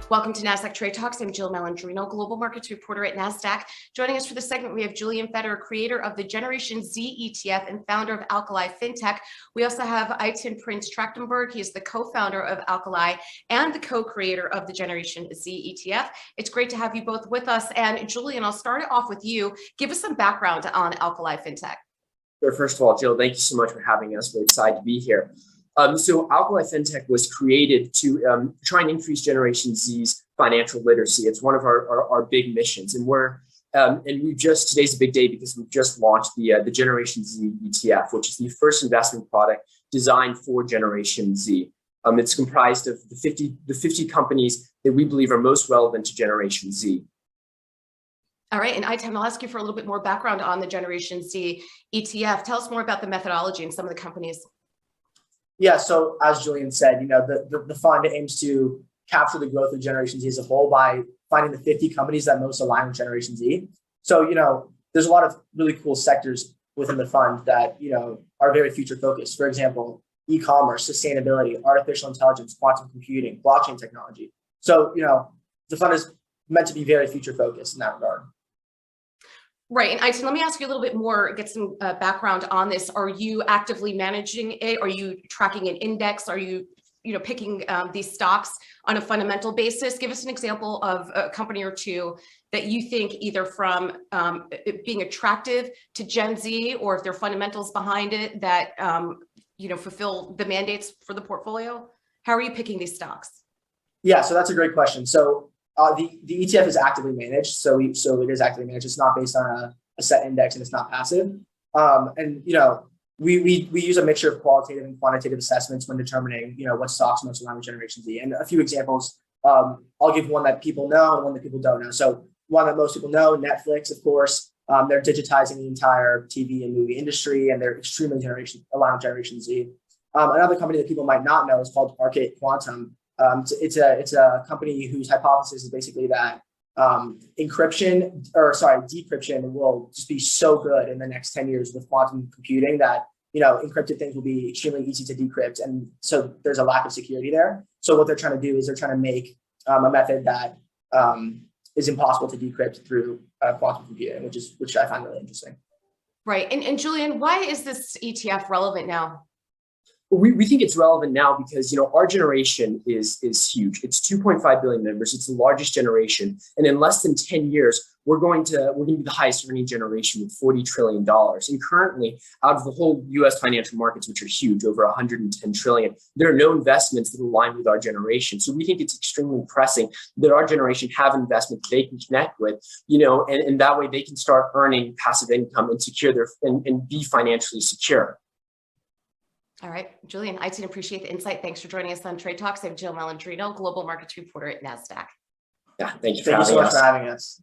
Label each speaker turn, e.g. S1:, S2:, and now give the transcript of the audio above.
S1: Welcome to Nasdaq Trade Talks. I'm Jill Malandrino, Global Markets Reporter at Nasdaq. Joining us for this segment, we have Julian, creator of the Generation Z ETF and founder of Alkali FinTech. We also have Eitan Prins-Trachtenberg. He is the co-founder of Alkali and the co-creator of the Generation Z ETF. It's great to have you both with us. And Julian, I'll start it off with you. Give us some background on Alkali FinTech.
S2: Sure. First of all, Jill, thank you so much for having us. We're excited to be here. So Alkali FinTech was created to try and increase Generation Z's financial literacy. It's one of our big missions, and today's a big day because we've just launched the Generation Z ETF, which is the first investment product designed for Generation Z. It's comprised of the 50 companies that we believe are most relevant to Generation Z.
S1: All right, and Eitan, I'll ask you for a little bit more background on the Generation Z ETF. Tell us more about the methodology and some of the companies.
S3: Yeah, so as Julian said, the fund aims to capture the growth of Generation Z as a whole by finding the 50 companies that most align with Generation Z. So, there's a lot of really cool sectors within the fund that, are very future focused. For example, e-commerce, sustainability, artificial intelligence, quantum computing, blockchain technology. So, the fund is meant to be very future focused in that regard.
S1: Right. And Eitan, let me ask you a little bit more, get some background on this. Are you actively managing it? Are you tracking an index? Are you, picking these stocks on a fundamental basis? Give us an example of a company or two that you think either from it being attractive to Gen Z, or if there are fundamentals behind it that, fulfill the mandates for the portfolio. How are you picking these stocks?
S3: Yeah, so that's a great question. So the ETF is actively managed, so it is actively managed. It's not based on a set index, and it's not passive. We use a mixture of qualitative and quantitative assessments when determining what stocks most align with Generation Z. And a few examples. I'll give one that people know and one that people don't know. So one that most people know, Netflix, of course. They're digitizing the entire TV and movie industry, and they're extremely aligned with Generation Z. Another company that people might not know is called Arcade Quantum. It's a company whose hypothesis is basically that decryption will just be so good in the next 10 years with quantum computing that encrypted things will be extremely easy to decrypt, and so there's a lack of security there. So what they're trying to do is they're trying to make a method that is impossible to decrypt through quantum computing, which I find really interesting.
S1: Right, and Julian, why is this ETF relevant now?
S2: We think it's relevant now because our generation is huge. It's 2.5 billion members. It's the largest generation, and in less than 10 years, we're going to be the highest earning generation with $40 trillion. And currently, out of the whole U.S. financial markets, which are huge, over 110 trillion, there are no investments that align with our generation. So we think it's extremely pressing that our generation have investments they can connect with, and that way they can start earning passive income and and be financially secure.
S1: All right, Julian, Eitan, appreciate the insight. Thanks for joining us on Trade Talks. I'm Jill Malandrino, Global Markets Reporter at Nasdaq.
S2: Yeah, thank you
S3: so much for having us.